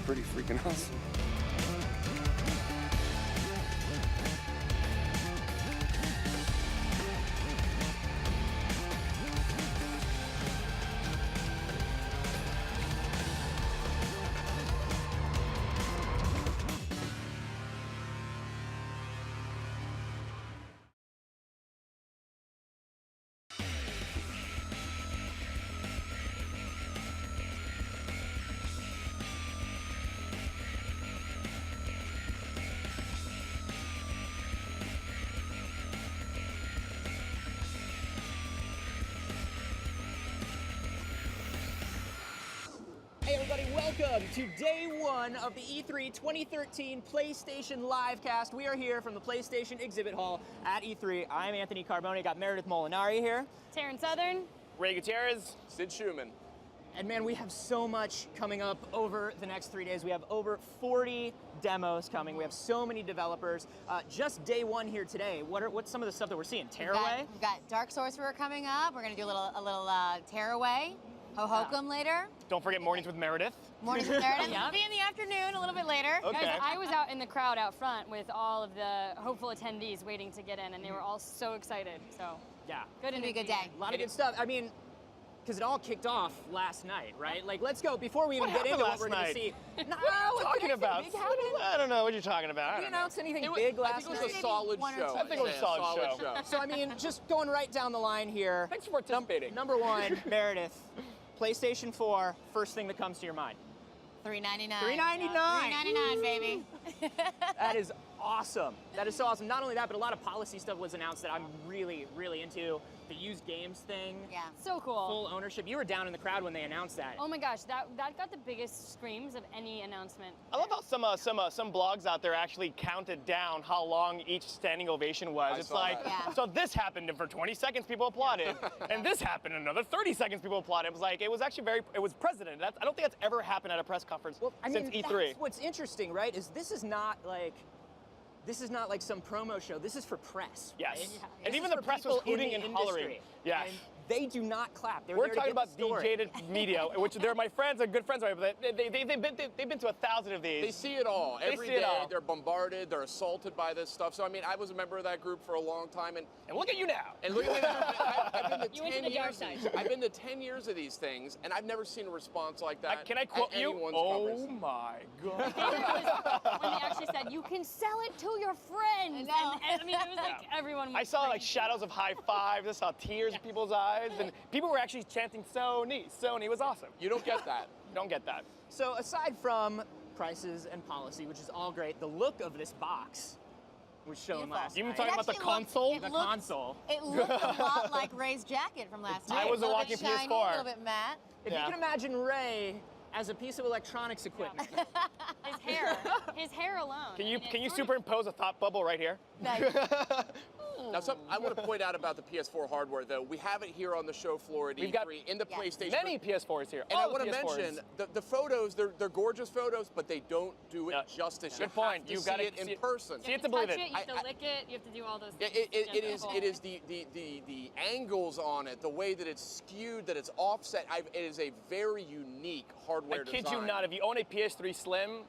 pretty freaking awesome. Hey everybody, welcome to day one of the E3 2013 PlayStation Livecast. We are here from the PlayStation exhibit hall at E3. I'm Anthony Carbone, got Meredith Molinari here. Taryn Southern. Ray Gutierrez. Sid Schumann. And man, we have so much coming up over the next 3 days. We have over 40 demos coming. We have so many developers. Just day one here today. What's some of the stuff that we're seeing? Tearaway? We've got Dark Sorcerer coming up. We're gonna do a little Tearaway. Hohokum later. Don't forget Mornings with Meredith. Mornings with Meredith. Yeah. It'll be in the afternoon, a little bit later. Okay. Guys, I was out in the crowd out front with all of the hopeful attendees waiting to get in, and they were all so excited. So, Yeah. good It'll be a good day. A lot of good stuff. I mean, because it all kicked off last night, right? Like, let's go, before we even What get into what happened we're going last to see. night? No, What are you talking about? Big happened? I don't know what you're talking about. Did we announce anything It was- big I last think it was night? a solid One or show. two. I think it was a solid show. So, I mean, just going right down the line here. Thanks for participating. Number one, Meredith, PlayStation 4, first thing that comes to your mind. $3.99. $3.99. $3.99, baby. That is awesome. That is so awesome. Not only that, but a lot of policy stuff was announced that I'm really, really into. The used games thing. Yeah. So cool. Full ownership. You were down in the crowd when they announced that. Oh my gosh, that got the biggest screams of any announcement. I love how some blogs out there actually counted down how long each standing ovation was. I It's saw like, that. Yeah. so this happened and for 20 seconds people applauded, and this happened and another 30 seconds people applauded. It was like, it was actually it was precedented. I don't think that's ever happened at a press conference since E3. That's what's interesting, right? Is this is not like some promo show. This is for press. Yes. Right? Yeah. This And even is the for press was people in hooting the and hollering. industry. Yes. And they do not clap. They're We're there to talking get about the story. jaded media, which they're my friends and good friends of mine, but they've been to 1,000 of these. They see it all. Every see it day all. they're bombarded, they're assaulted by this stuff. So I mean, I was a member of that group for a long time, and look at you now. look at me now. I've been to You went 10 to the dark years. side. I've been to 10 years of these things, and I've never seen a response like that. Can I quote at you? anyone's Oh conference. my God. When they actually said, you can sell it to your friends. I know. And I mean, it was like everyone was I saw like crazy. shadows of high fives. I saw tears in people's eyes, and people were actually chanting Sony. Sony was awesome. You don't get that. You don't get that. So aside from prices and policy, which is all great, the look of this box was shown Beautiful. last You even night. talking about the actually looked- console? it The looked- console. It looked a lot like Ray's jacket from last night. I was a little walking bit shiny, PS4. a little bit matte. If Yeah. you can imagine Ray as a piece of electronics equipment. His hair alone. Can you And it can you sort of- superimpose a thought bubble right here? Nice. Now, I want to point out about the PS4 hardware, though. We have it here on the show floor at We've E3 got in the Yeah. PlayStation. Many PS4s here. And I All want the to PS4s. mention the photos. They're gorgeous photos, but they don't do it Yeah. justice. Good You point. have to You've see gotta it in see it. person. See You it have to believe touch it. You have to I- lick it. You have to do all those Yeah, things. it is the angles on it, the way that it's skewed, that it's offset. It is a very unique hardware I kid design. you not. If you own a PS3 Slim,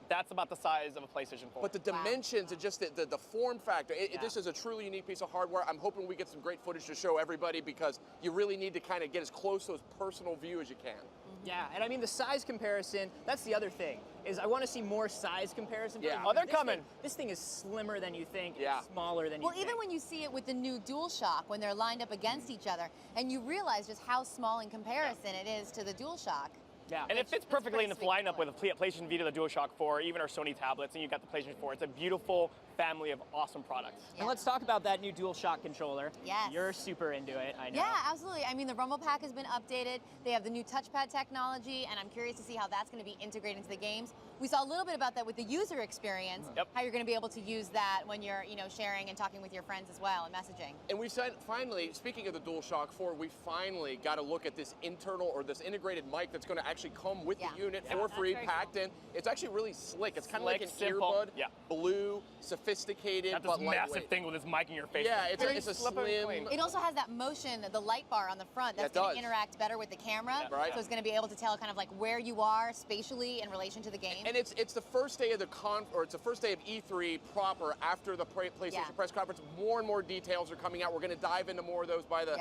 that's about the size of a PlayStation 4. But the dimensions and just the form factor, Yeah. this is a truly unique piece of hardware. I'm hoping we get some great footage to show everybody because you really need to kind of get as close to a personal view as you can. Yeah, and I mean the size comparison, that's the other thing, is I want to see more size comparison. Yeah. because Oh, they're this coming. This thing is slimmer than you think, Yeah. it's smaller than you Well, think. even when you see it with the new DualShock, when they're lined up against each other, and you realize just how small in comparison it is to the DualShock. Yeah. And it fits perfectly in the pretty sweet lineup with the PlayStation Vita, the DualShock 4, even our Sony tablets, and you got the PlayStation 4. It's a beautiful family of awesome products. And let's talk about that new DualShock controller. Yes. You're super into it, I know. Yeah, absolutely. I mean, the Rumble Pack has been updated. They have the new touchpad technology, and I'm curious to see how that's going to be integrated into the games. We saw a little bit about that with the user experience, Yep. how you're going to be able to use that when you're, sharing and talking with your friends as well and messaging. And we said, finally, speaking of the DualShock 4, we finally got to look at this internal or this integrated mic that's going to actually come with Yeah. the unit Yeah. for That's free, very packed cool. in. It's actually really slick. It's kind of like Slick, an simple. earbud, Yeah. blue, sophisticated Got this but massive lightweight. thing with this mic in your face. Yeah, it's Very a slip and slim. clean. It also has that motion, the light bar on the front, that's Yeah, it going to does. interact better with the camera. Yeah, right. So it's going to be able to tell kind of like where you are spatially in relation to the game. And it's the first day of the it's the first day of E3 proper after the PlayStation Yeah. press conference. More and more details are coming out. We're going to dive into more of those by the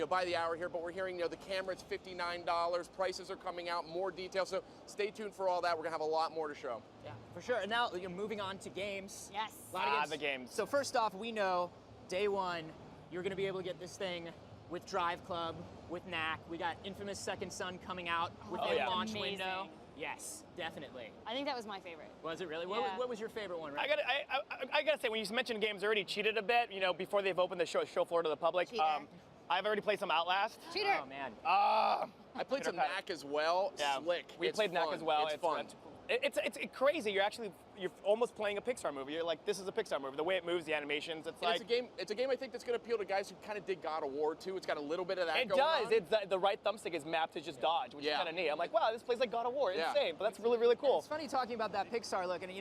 by the hour here. But we're hearing the camera it's $59. Prices are coming out. More details. So stay tuned for all that. We're going to have a lot more to show. Yeah, for sure. And now moving on to games. Yes. A lot of games. The games. So first off, we know day one, you're going to be able to get this thing with Drive Club, with Knack. We got Infamous Second Son coming out within yeah. launch Amazing. window. Yes, definitely. I think that was my favorite. Was it really? Yeah. What was your favorite one? I gotta say, when you mentioned games, I already cheated a bit. Before they've opened the show floor to the public. Cheater. I've already played some Outlast. Cheater. Oh man. I played some Peter Knack as well. Yeah, Slick. we It's played Knack fun. as well. It's fun. It's crazy. You're almost playing a Pixar movie. You're like, this is a Pixar movie. The way it moves, the animations. It's And like it's a game I think that's going to appeal to guys who kind of dig God of War too. It's got a little bit of that it going does. on. It's the right thumbstick is mapped to just dodge, which is Yeah. kind of neat. I'm like, wow, this plays like God of War. Yeah. Insane, but that's really really cool. It's funny talking about that Pixar look, and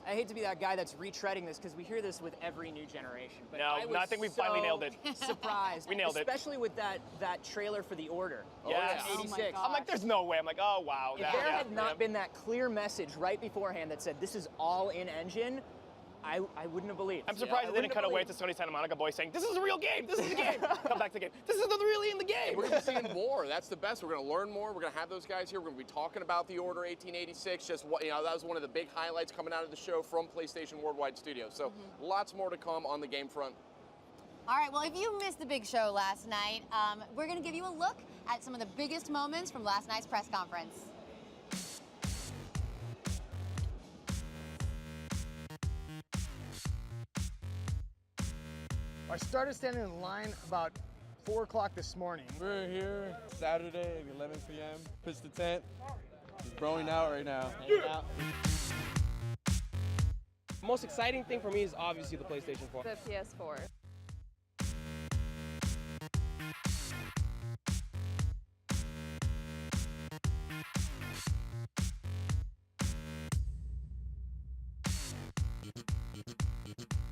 I hate to be that guy that's retreading this because we hear this with every new generation. But No, I was I think we finally nailed it. Surprised. We nailed it. Especially with that trailer for The Order. Yes. in Oh my 86. God. I'm like, there's no way. I'm like, oh wow. If that- there yeah, had not yeah. been that clear message right beforehand that said this is all in engine, I wouldn't have believed. I'm surprised I they didn't wouldn't cut have away to believed. Sony Santa Monica boys saying, this is a real game, this is a game. Come back to the game. This is really in the game. We're going to be seeing more. That's the best. We're going to learn more. We're going to have those guys here. We're going to be talking about the Order 1886. Just what that was one of the big highlights coming out of the show from PlayStation Worldwide Studios. So lots more to come on the game front. All right, well, if you missed the big show last night, we're going to give you a look at some of the biggest moments from last night's press conference. I started standing in line about 4 o'clock this morning. We're here Saturday at 11 p.m. Pitched the tent. Just broing out right now. The most exciting thing for me is obviously the PlayStation 4. The PS4.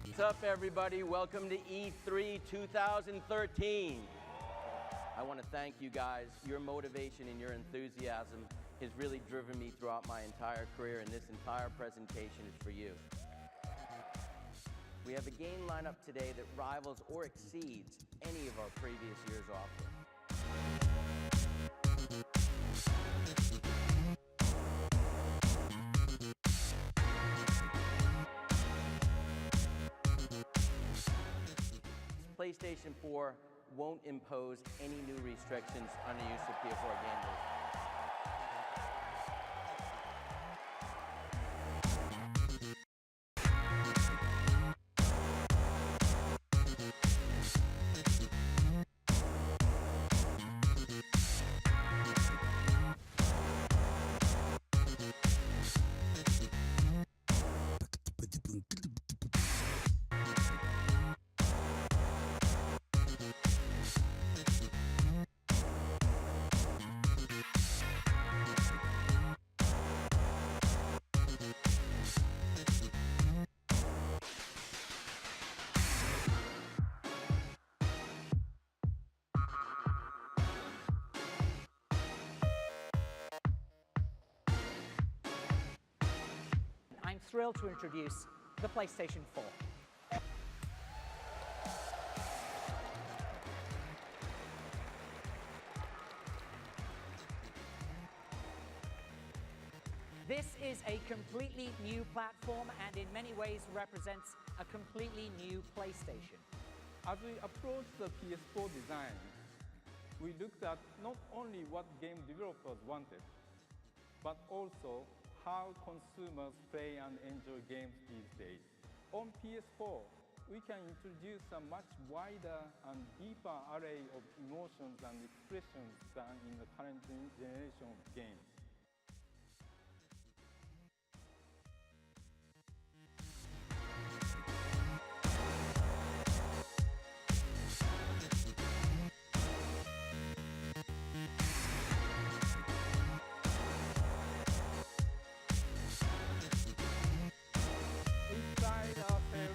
What's up, everybody? Welcome to E3 2013. I want to thank you guys. Your motivation and your enthusiasm has really driven me throughout my entire career, and this entire presentation is for you. We have a game lineup today that rivals or exceeds any of our previous year's offerings. PlayStation 4 won't impose any new restrictions on the use of PS4 gamers. I'm thrilled to introduce the PlayStation 4. This is a completely new platform and in many ways represents a completely new PlayStation. As we approached the PS4 design, we looked at not only what game developers wanted, but also how consumers play and enjoy games these days. On PS4, we can introduce a much wider and deeper array of emotions and expressions than in the current generation of games. We pride ourselves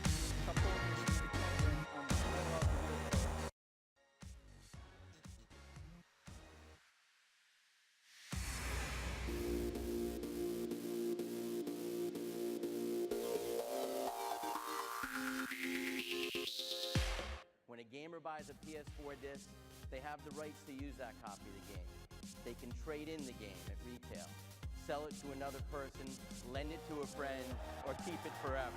buys a PS4 disc, they have the rights to use that copy of the game. They can trade in the game at retail, sell it to another person, lend it to a friend, or keep it forever.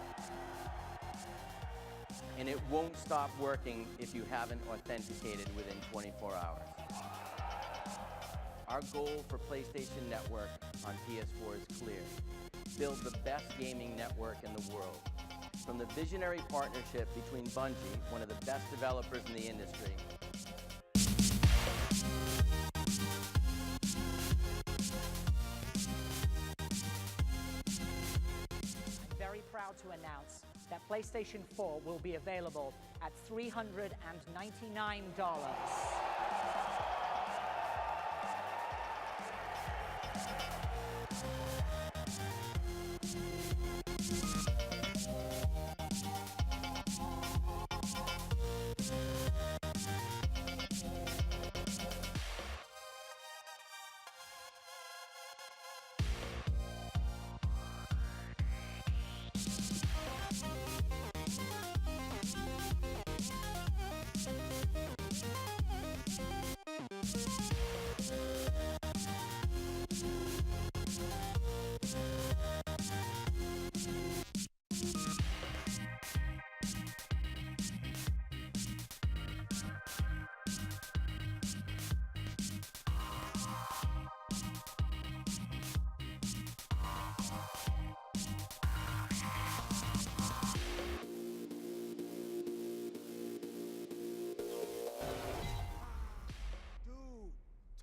And it won't stop working if you haven't authenticated within 24 hours. Our goal for PlayStation Network on PS4 is clear. Build the best gaming network in the world. From the visionary partnership between Bungie, one of the best developers in the industry, I'm very proud to announce that PlayStation 4 will be available at $399.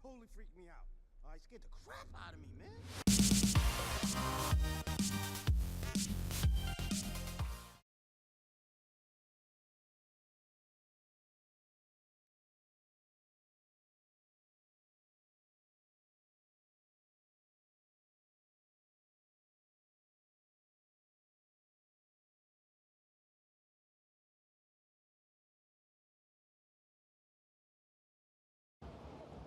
Totally freaked me out. It scared the crap out of me, man.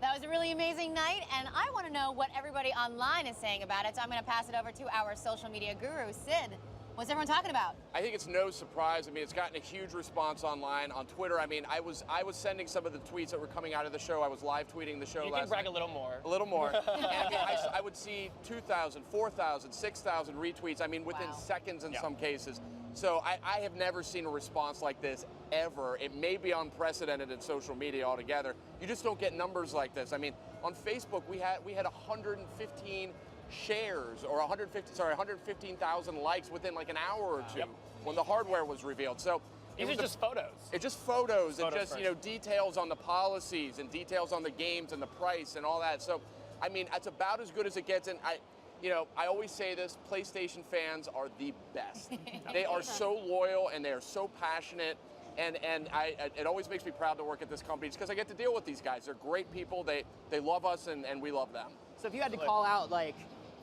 That was a really amazing night, and I want to know what everybody online is saying about it, so I'm going to pass it over to our social media guru, Sid. What's everyone talking about? I think it's no surprise. I mean, it's gotten a huge response online, on Twitter. I mean, I was sending some of the tweets that were coming out of the show. I was live tweeting the show You last can brag night. a little more. A little more. And I mean, I would see 2,000, 4,000, 6,000 retweets, I mean, within Wow. seconds in some cases. So I have never seen a response like this ever. It may be unprecedented in social media altogether. You just don't get numbers like this. I mean, on Facebook, we had 115 shares, or 115,000 likes within like an hour or two when the hardware was revealed. So These are just photos. It's just photos and Photos just details on the policies and details on the games and the price and all that. So I mean, that's about as good as it gets. And I always say this: PlayStation fans are the best. They are so loyal and they are so passionate. And it always makes me proud to work at this company because I get to deal with these guys. They're great people. They love us and we love them. So if you had to call out like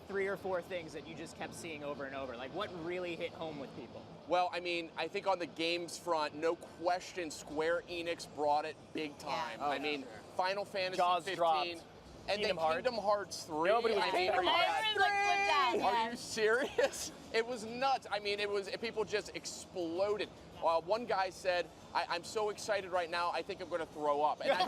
3 or 4 things that you just kept seeing over and over, like what really hit home with people? Well, I mean, I think on the games front, no question, Square Enix brought it big time. Yeah. Oh, I mean, sure. Final Fantasy Jaws 15. dropped. And then Kingdom Hearts 3. Nobody was I mean, expecting that. Are you serious? It was nuts. I mean, people just exploded. One guy said, I'm so excited right now, I think I'm going to throw up. And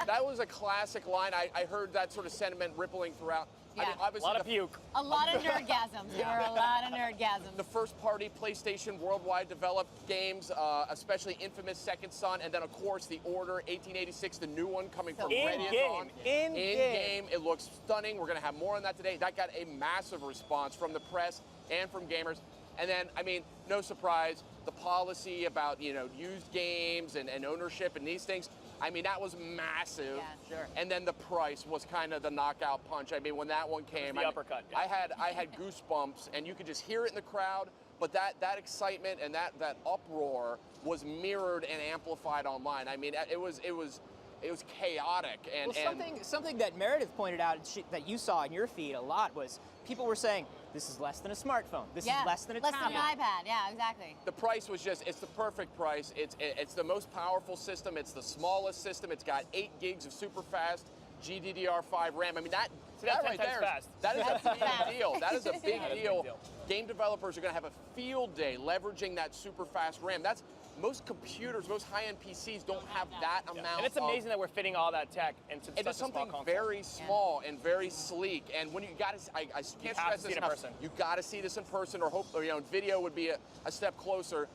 that was a classic line. I heard that sort of sentiment rippling throughout. Yeah. I mean, obviously A lot of puke. A lot of nerdgasms. There were a lot of nerdgasms. The first-party PlayStation worldwide developed games, especially Infamous Second Son, and then of course the Order 1886, the new one coming from Radiant. In-game. It looks stunning. We're going to have more on that today. That got a massive response from the press and from gamers. And then, I mean, no surprise, the policy about, used games and ownership and these things, I mean, that was massive. Yeah, sure. And then the price was kind of the knockout punch. I mean, when that one came, the uppercut. I had goosebumps, and you could just hear it in the crowd. But that excitement and that uproar was mirrored and amplified online. I mean, it was chaotic. And Something that Meredith pointed out that you saw in your feed a lot was people were saying, this is less than a smartphone. This is less than a tablet. Less than an iPad. Yeah, exactly. The price was it's the perfect price. It's the most powerful system. It's the smallest system. It's got 8 gigs of super fast GDDR5 RAM. I mean, that right there, fast. that is a big deal. That is a big That is a big deal. deal. Game developers are going to have a field day leveraging that super fast RAM. most computers, most high-end PCs don't have that amount. And it's amazing that we're fitting all that tech into such a small something console. very small and very sleek. And when you got to, I can't stress this enough. You got to see this in person, or hope, video would be a step closer.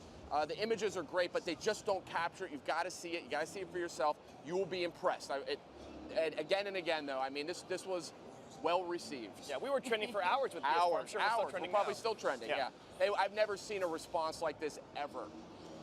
The images are great, but they just don't capture it. You've got to see it. You got to see it for yourself. You will be impressed. And again, though. I mean, this was well received. Yeah, we were trending for hours with PS4. I'm sure we're still trending. We're probably still trending. Yeah. I've never seen a response like this ever.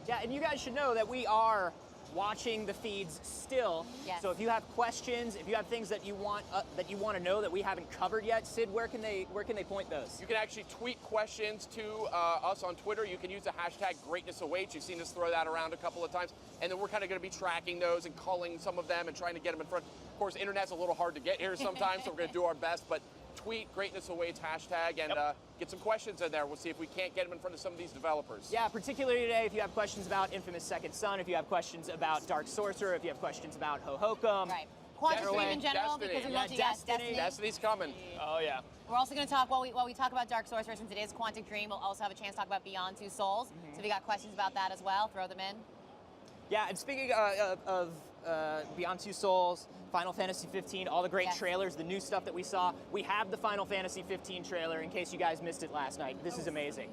Yeah, and you guys should know that we are watching the feeds still. Yes. So if you have questions, if you have things that you want to know that we haven't covered yet, Sid, where can they point those? You can actually tweet questions to us on Twitter. You can use the hashtag #GreatnessAwaits. You've seen us throw that around a couple of times, and then we're kind of going to be tracking those and culling some of them and trying to get them in front. Of course, internet's a little hard to get here sometimes, so we're going to do our best. But tweet #GreatnessAwaits hashtag and get some questions in there. We'll see if we can't get them in front of some of these developers. Yeah, particularly today, if you have questions about Infamous Second Son, if you have questions about Dark Sorcerer, if you have questions about Hohokum. Right. Quantum Dream in general, because we want to get Destiny. Destiny's coming. Oh, yeah. We're also going to talk, while we talk about Dark Sorcerer, since it is Quantum Dream, we'll also have a chance to talk about Beyond Two Souls. So if you got questions about that as well, throw them in. Yeah, and speaking of Beyond Two Souls, Final Fantasy 15, all the great trailers, the new stuff that we saw. We have the Final Fantasy 15 trailer in case you guys missed it last night. This is amazing.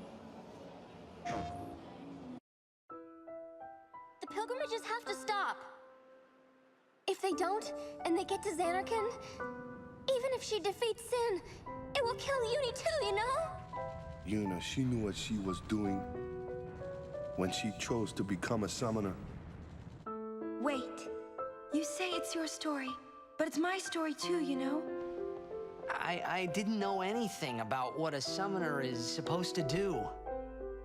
The pilgrimages have to stop. If they don't, and they get to Xanarkand, even if she defeats Sin, it will kill Uni too, you know? Yuna, she knew what she was doing when she chose to become a summoner. Wait. You say it's your story, but it's my story too, you know? I didn't know anything about what a summoner is supposed to do.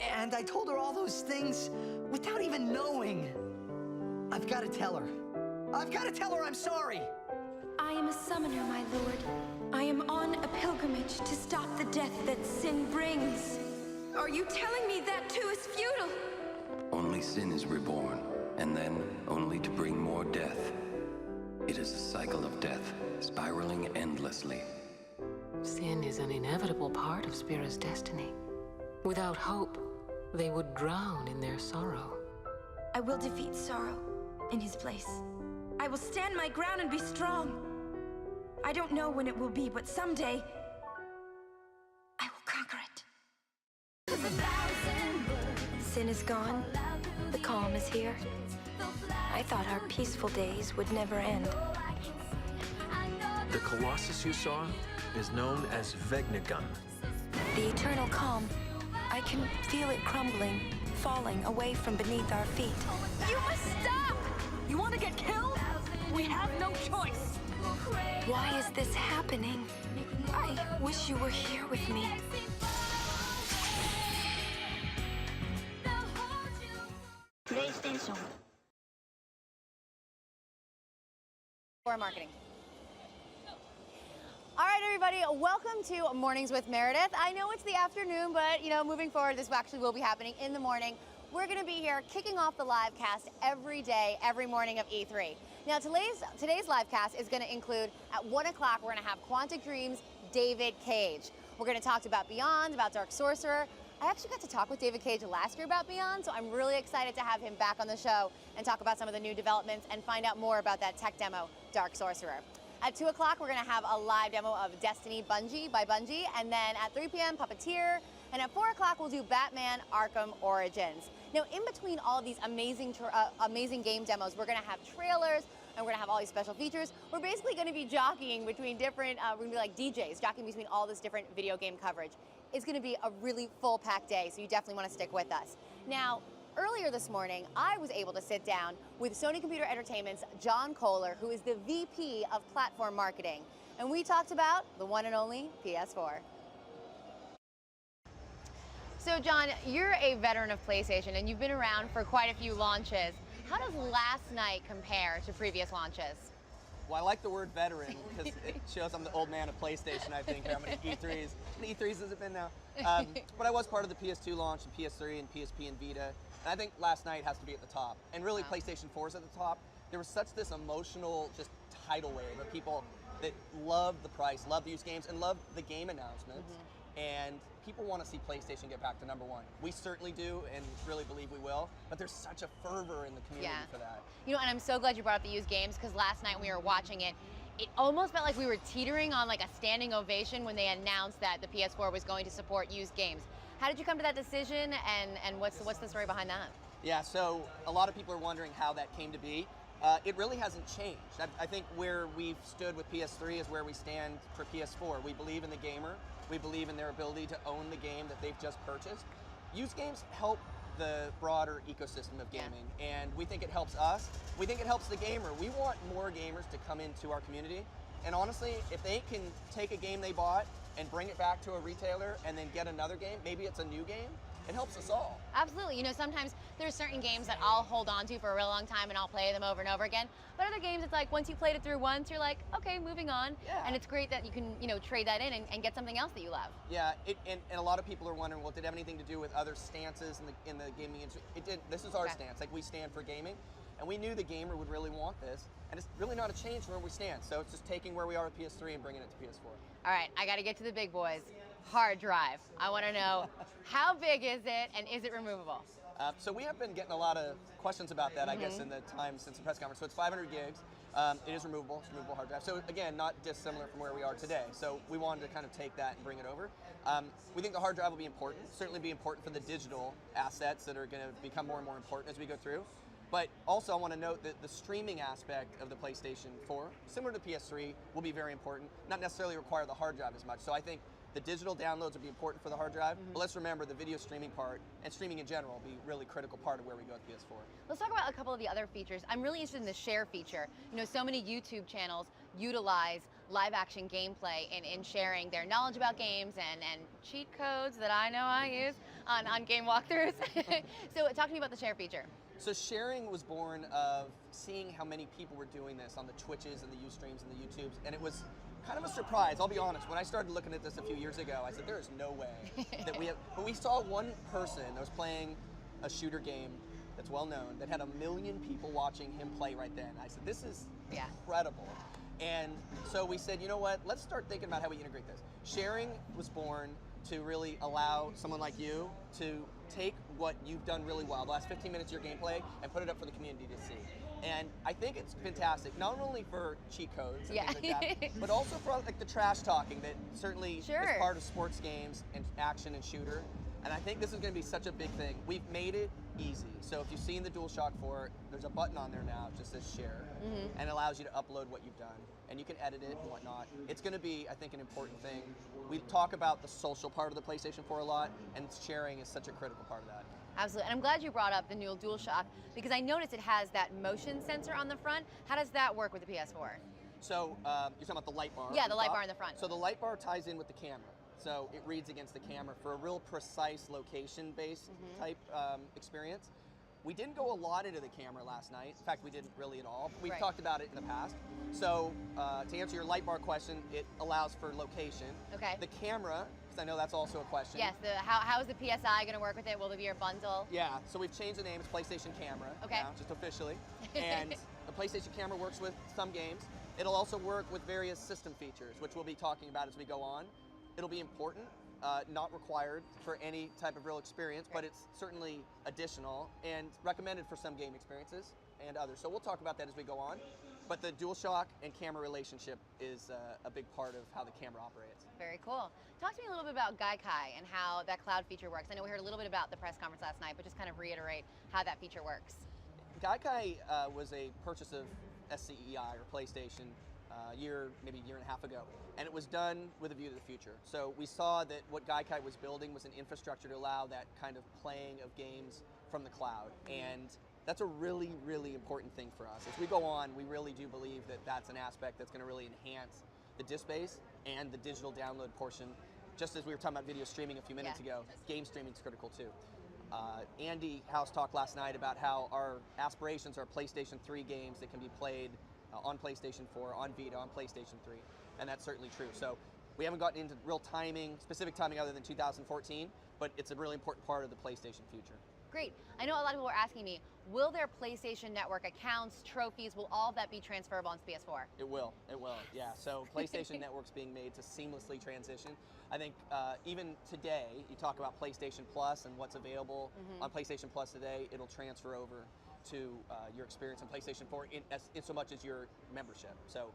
And I told her all those things without even knowing. I've got to tell her. I've got to tell her I'm sorry. I am a summoner, my lord. I am on a pilgrimage to stop the death that sin brings. Are you telling me that too is futile? Only sin is reborn, and then only to bring more death. It is a cycle of death, spiraling endlessly. Sin is an inevitable part of Spira's destiny. Without hope, they would drown in their sorrow. I will defeat sorrow in his place. I will stand my ground and be strong. I don't know when it will be, but someday I will conquer it. Sin is gone. The calm is here. I thought our peaceful days would never end. The Colossus you saw is known as Vegnagun. The eternal calm. I can feel it crumbling, falling away from beneath our feet. You must stop! You want to get killed? We have no choice. Why is this happening? I wish you were here with me. PlayStation. For marketing. All right, everybody, welcome to Mornings with Meredith. I know it's the afternoon, but moving forward, this actually will be happening in the morning. We're going to be here kicking off the live cast every day, every morning of E3. Now, today's live cast is going to include, at 1 o'clock, we're going to have Quantic Dream's David Cage. We're going to talk about Beyond, about Dark Sorcerer. I actually got to talk with David Cage last year about Beyond, so I'm really excited to have him back on the show and talk about some of the new developments and find out more about that tech demo, Dark Sorcerer. At 2 o'clock, we're going to have a live demo of Destiny Bungie by Bungie, and then at 3 p.m., Puppeteer, and at 4 o'clock, we'll do Batman Arkham Origins. Now, in between all of these amazing game demos, we're going to have trailers, and we're going to have all these special features. We're basically going to be jockeying between different, we're going to be like DJs, jockeying between all this different video game coverage. It's going to be a really full-packed day, so you definitely want to stick with us. Now, earlier this morning, I was able to sit down with Sony Computer Entertainment's John Kohler, who is the VP of Platform Marketing, and we talked about the one and only PS4. So, John, you're a veteran of PlayStation, and you've been around for quite a few launches. How does last night compare to previous launches? Well, I like the word veteran because it shows I'm the old man of PlayStation, I think. How many E3s? How many E3s has it been now? But I was part of the PS2 launch, and PS3, and PSP, and Vita. And I think last night has to be at the top. And really, PlayStation 4 is at the top. There was such this emotional just tidal wave of people that loved the price, loved the use games, and loved the game announcements. and people want to see PlayStation get back to #1. We certainly do, and really believe we will, but there's such a fervor in the community for that. You know, and I'm so glad you brought up the used games, because last night when we were watching it, it almost felt like we were teetering on like a standing ovation when they announced that the PS4 was going to support used games. How did you come to that decision, and what's the story behind that? Yeah, so a lot of people are wondering how that came to be. It really hasn't changed. I think where we've stood with PS3 is where we stand for PS4. We believe in the gamer. We believe in their ability to own the game that they've just purchased. Used games help the broader ecosystem of gaming, and we think it helps us. We think it helps the gamer. We want more gamers to come into our community, and honestly, if they can take a game they bought and bring it back to a retailer and then get another game, maybe it's a new game, it helps us all. Absolutely. You know, sometimes there's certain games that I'll hold on to for a real long time and I'll play them over and over again. But other games, it's like once you played it through once, you're like, okay, moving on. Yeah. And it's great that you can, you know, trade that in and get something else that you love. Yeah, and a lot of people are wondering, well, did it have anything to do with other stances in the gaming industry? It did. This is our stance. Like, we stand for gaming, and we knew the gamer would really want this, and it's really not a change from where we stand. So it's just taking where we are with PS3 and bringing it to PS4. All right, I got to get to the big boys. Hard drive. I want to know, how big is it, and is it removable? So we have been getting a lot of questions about that, I guess, in the time since the press conference. So it's 500 gigs. It is removable. It's a removable hard drive. So again, not dissimilar from where we are today. So we wanted to kind of take that and bring it over. We think the hard drive will be important. Certainly be important for the digital assets that are going to become more and more important as we go through. But also I want to note that the streaming aspect of the PlayStation 4, similar to PS3, will be very important. Not necessarily require the hard drive as much. So I think the digital downloads will be important for the hard drive, but let's remember the video streaming part and streaming in general will be a really critical part of where we go with PS4. Let's talk about a couple of the other features. I'm really interested in the share feature. You know, so many YouTube channels utilize live action gameplay in sharing their knowledge about games and cheat codes that I know I use on game walkthroughs. So talk to me about the share feature. So sharing was born of seeing how many people were doing this on the Twitches and the Ustreams and the YouTubes, and it was kind of a surprise, I'll be honest. When I started looking at this a few years ago, I said, there is no way that we have, but we saw one person that was playing a shooter game that's well known, that had 1 million people watching him play right then. I said, this is incredible. And so we said, you know what, let's start thinking about how we integrate this. Sharing was born to really allow someone like you to take what you've done really well, the last 15 minutes of your gameplay, and put it up for the community to see. And I think it's fantastic, not only for cheat codes and things like that, but also for like the trash talking that certainly is part of sports games and action and shooter. And I think this is going to be such a big thing. We've made it easy. So if you've seen the DualShock 4, there's a button on there now, it just says share, and it allows you to upload what you've done. And you can edit it and whatnot. It's going to be, I think, an important thing. We talk about the social part of the PlayStation 4 a lot, and sharing is such a critical part of that. Absolutely, and I'm glad you brought up the new DualShock, because I noticed it has that motion sensor on the front. How does that work with the PS4? So you're talking about the light bar? Yeah, the light bar in the front. So the light bar ties in with the camera. So it reads against the camera for a real precise location-based type experience. We didn't go a lot into the camera last night. In fact, we didn't really at all. We've talked about it in the past. So to answer your light bar question, it allows for location. Okay. The camera, because I know that's also a question. Yes, how is the PSI going to work with it? Will there be a bundle? Yeah, so we've changed the name. It's PlayStation Camera now, just officially. And the PlayStation Camera works with some games. It'll also work with various system features, which we'll be talking about as we go on. It'll be important. Not required for any type of real experience, but it's certainly additional and recommended for some game experiences and others. So we'll talk about that as we go on. But the DualShock and camera relationship is a big part of how the camera operates. Very cool. Talk to me a little bit about Gaikai and how that cloud feature works. I know we heard a little bit about the press conference last night, but just kind of reiterate how that feature works. Gaikai was a purchase of SCEI or PlayStation maybe a year and a half ago. And it was done with a view to the future. So we saw that what Gaikai was building was an infrastructure to allow that kind of playing of games from the cloud. And that's a really, really important thing for us. As we go on, we really do believe that that's an aspect that's going to really enhance the disk space and the digital download portion. Just as we were talking about video streaming a few minutes ago, game streaming is critical too. Andy House talked last night about how our aspirations are PlayStation 3 games that can be played on PlayStation 4, on Vita, on PlayStation 3, and that's certainly true. So we haven't gotten into real timing, specific timing other than 2014, but it's a really important part of the PlayStation future. Great. I know a lot of people are asking me, will their PlayStation Network accounts, trophies, will all of that be transferable onto PS4? It will, yeah. So PlayStation Network's being made to seamlessly transition. I think even today, you talk about PlayStation Plus and what's available on PlayStation Plus today, it'll transfer over to your experience on PlayStation 4 in so much as your membership. So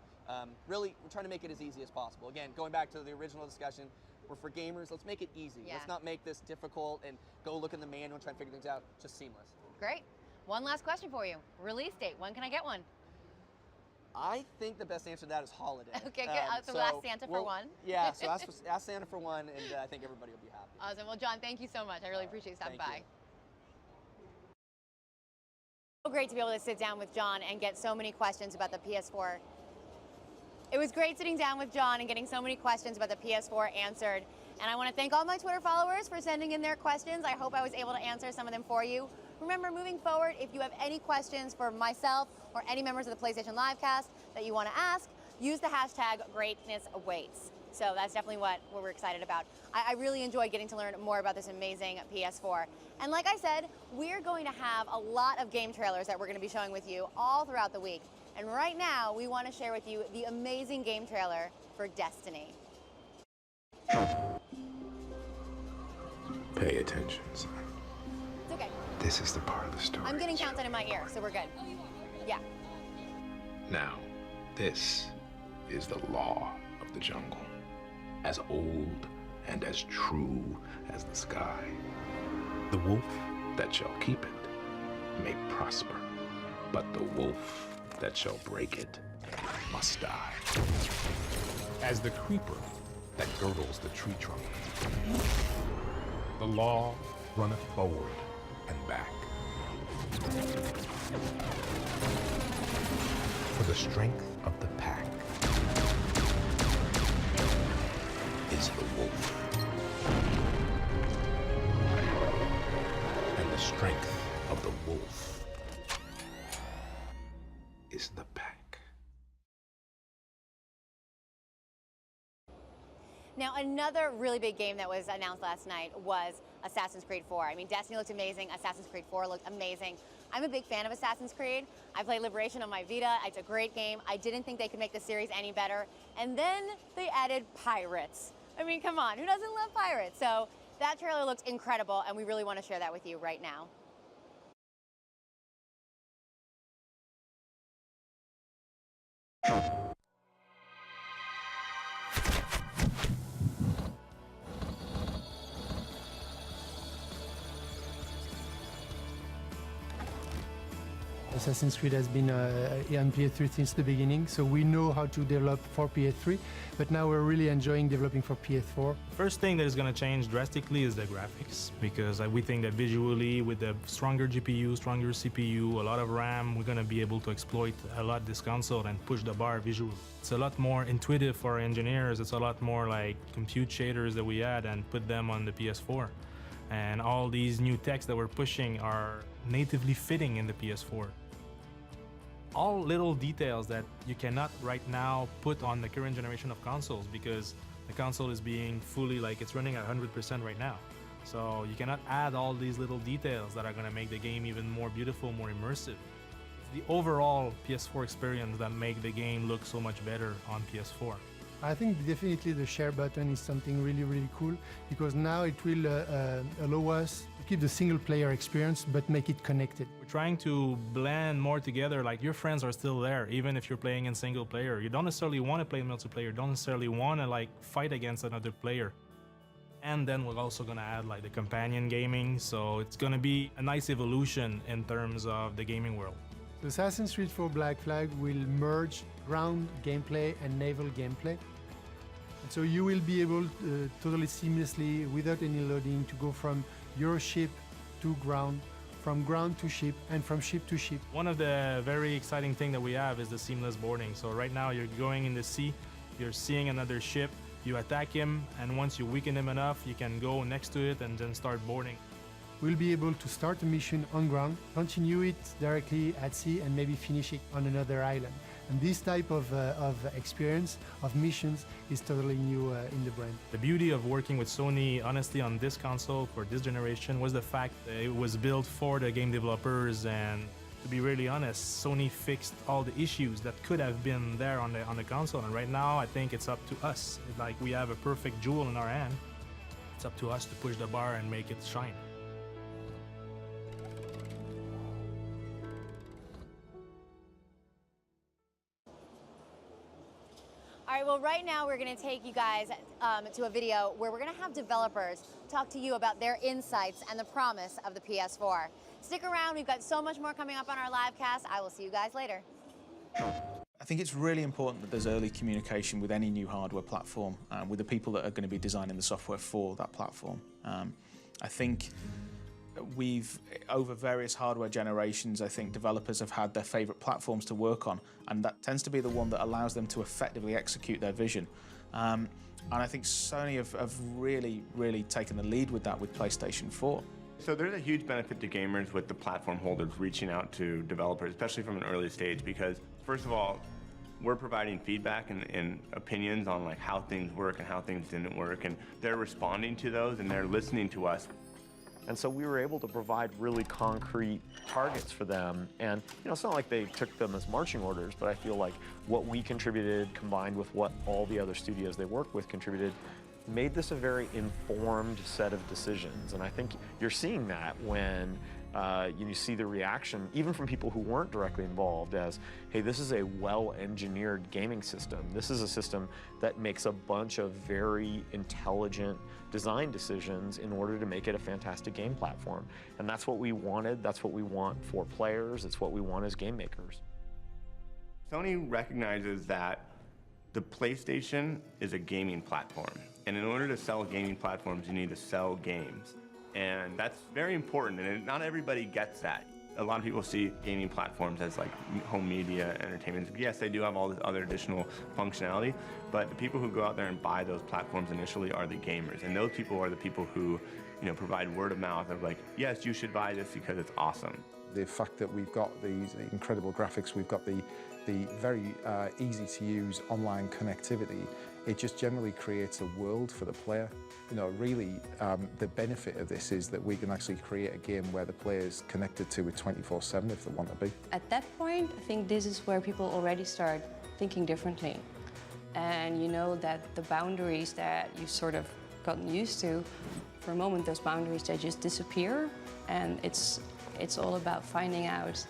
really, we're trying to make it as easy as possible. Again, going back to the original discussion, we're for gamers, let's make it easy. Yeah. Let's not make this difficult and go look in the manual and try and figure things out. Just seamless. Great. One last question for you. Release date, when can I get one? I think the best answer to that is holiday. Okay, good. So ask Santa for one. Yeah, so ask Santa for one, and I think everybody will be happy. Awesome. Well, John, thank you so much. I really appreciate you stopping by. So great to be able to sit down with John and get so many questions about the PS4. It was great sitting down with John and getting so many questions about the PS4 answered. And I want to thank all my Twitter followers for sending in their questions. I hope I was able to answer some of them for you. Remember, moving forward, if you have any questions for myself or any members of the PlayStation Livecast that you want to ask, use the hashtag greatnessawaits. So that's definitely what we're excited about. I really enjoyed getting to learn more about this amazing PS4. And like I said, we're going to have a lot of game trailers that we're going to be showing with you all throughout the week. And right now, we want to share with you the amazing game trailer for Destiny. Pay attention, son. It's okay. This is the part of the story. I'm getting countdown in my ear, so we're good. Yeah. Now, this is the law of the jungle. As old and as true as the sky. The wolf that shall keep it may prosper, but the wolf that shall break it must die. As the creeper that girdles the tree trunk, the law runneth forward and back. For the strength of the pack is the wolf. And the strength of the wolf is the pack. Now, another really big game that was announced last night was Assassin's Creed 4. I mean, Destiny looked amazing. Assassin's Creed 4 looked amazing. I'm a big fan of Assassin's Creed. I played Liberation on my Vita. It's a great game. I didn't think they could make the series any better. And then they added pirates. I mean, come on, who doesn't love pirates? So that trailer looks incredible, and we really want to share that with you right now. Assassin's Creed has been on PS3 since the beginning, so we know how to develop for PS3, but now we're really enjoying developing for PS4. First thing that is going to change drastically is the graphics, because we think that visually, with the stronger GPU, stronger CPU, a lot of RAM, we're going to be able to exploit a lot this console and push the bar visually. It's a lot more intuitive for our engineers. It's a lot more like compute shaders that we add and put them on the PS4. And all these new techs that we're pushing are natively fitting in the PS4. All little details that you cannot right now put on the current generation of consoles, because the console is being fully, like, it's running at 100% right now. So you cannot add all these little details that are going to make the game even more beautiful, more immersive. It's the overall PS4 experience that make the game look so much better on PS4. I think definitely the share button is something really, really cool, because now it will allow us to keep the single player experience but make it connected. We're trying to blend more together, like your friends are still there, even if you're playing in single player. You don't necessarily want to play multiplayer, you don't necessarily want to like fight against another player. And then we're also going to add like the companion gaming, so it's going to be a nice evolution in terms of the gaming world. The Assassin's Creed 4 Black Flag will merge ground gameplay and naval gameplay. And so you will be able totally seamlessly, without any loading, to go from your ship to ground, from ground to ship, and from ship to ship. One of the very exciting things that we have is the seamless boarding. So right now you're going in the sea, you're seeing another ship, you attack him, and once you weaken him enough, you can go next to it and then start boarding. We'll be able to start a mission on ground, continue it directly at sea, and maybe finish it on another island. And this type of experience, of missions, is totally new in the brand. The beauty of working with Sony, honestly, on this console for this generation was the fact that it was built for the game developers, and to be really honest, Sony fixed all the issues that could have been there on the console, and right now I think it's up to us. Like, we have a perfect jewel in our hand. It's up to us to push the bar and make it shine. All right, well, right now we're going to take you guys to a video where we're going to have developers talk to you about their insights and the promise of the PS4. Stick around, we've got so much more coming up on our live cast. I will see you guys later. I think it's really important that there's early communication with any new hardware platform, with the people that are going to be designing the software for that platform. I think over various hardware generations, I think developers have had their favorite platforms to work on, and that tends to be the one that allows them to effectively execute their vision. And I think Sony have really, really taken the lead with that with PlayStation 4. So there's a huge benefit to gamers with the platform holders reaching out to developers, especially from an early stage, because first of all, we're providing feedback and opinions on like how things work and how things didn't work, and they're responding to those and they're listening to us. And so we were able to provide really concrete targets for them. And it's not like they took them as marching orders, but I feel like what we contributed combined with what all the other studios they work with contributed made this a very informed set of decisions. And I think you're seeing that when you see the reaction, even from people who weren't directly involved, as, hey, this is a well-engineered gaming system. This is a system that makes a bunch of very intelligent design decisions in order to make it a fantastic game platform. And that's what we wanted. That's what we want for players. It's what we want as game makers. Sony recognizes that the PlayStation is a gaming platform. And in order to sell gaming platforms, you need to sell games. And that's very important, and not everybody gets that. A lot of people see gaming platforms as like home media, entertainment. Yes, they do have all this other additional functionality, but the people who go out there and buy those platforms initially are the gamers. And those people are the people who, provide word of mouth of like, yes, you should buy this because it's awesome. The fact that we've got these incredible graphics, we've got the very easy to use online connectivity, it just generally creates a world for the player. Really, the benefit of this is that we can actually create a game where the player is connected to it 24/7 if they want to be. At that point, I think this is where people already start thinking differently. And you know that the boundaries that you've sort of gotten used to, for a moment, those boundaries, they just disappear. And it's all about finding out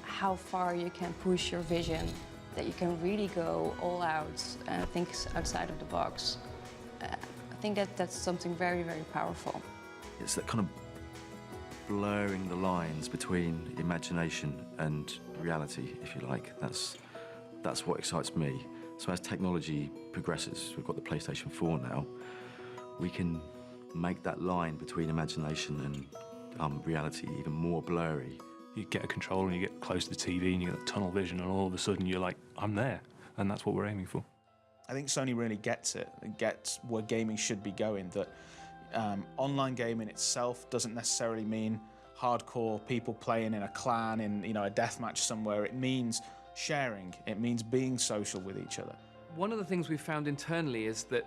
how far you can push your vision, that you can really go all out and think outside of the box. I think that's something very, very powerful. It's that kind of blurring the lines between imagination and reality, if you like. That's what excites me. So as technology progresses, we've got the PlayStation 4 now, we can make that line between imagination and reality even more blurry. You get a controller and you get close to the TV and you get tunnel vision, and all of a sudden you're like, I'm there. And that's what we're aiming for. I think Sony really gets it and gets where gaming should be going, that online gaming itself doesn't necessarily mean hardcore people playing in a clan in a deathmatch somewhere. It means sharing. It means being social with each other. One of the things we've found internally is that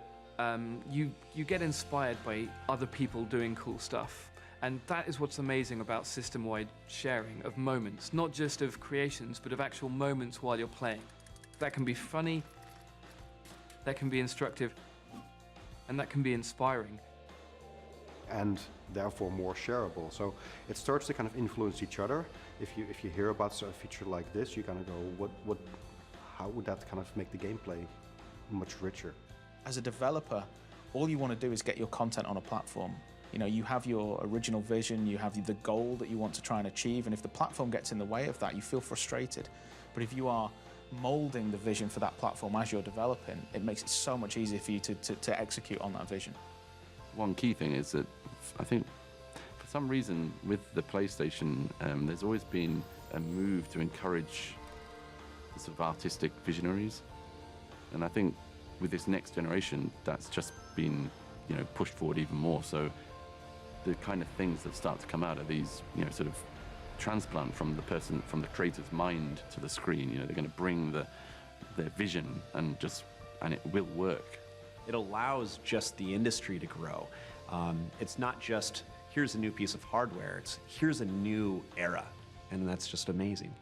you get inspired by other people doing cool stuff. And that is what's amazing about system-wide sharing of moments, not just of creations, but of actual moments while you're playing. That can be funny, that can be instructive, and that can be inspiring. And therefore more shareable. So it starts to kind of influence each other. If you hear about a feature like this, you kind of go, how would that kind of make the gameplay much richer? As a developer, all you want to do is get your content on a platform. You have your original vision, you have the goal that you want to try and achieve, and if the platform gets in the way of that, you feel frustrated. But if you are molding the vision for that platform as you're developing, it makes it so much easier for you to execute on that vision. One key thing is that I think for some reason with the PlayStation, there's always been a move to encourage the sort of artistic visionaries. And I think with this next generation, that's just been pushed forward even more. So the kind of things that start to come out of these, sort of transplant from the creator's mind to the screen. You know, they're going to bring their vision and it will work. It allows just the industry to grow. It's not just, here's a new piece of hardware, it's here's a new era, and that's just amazing.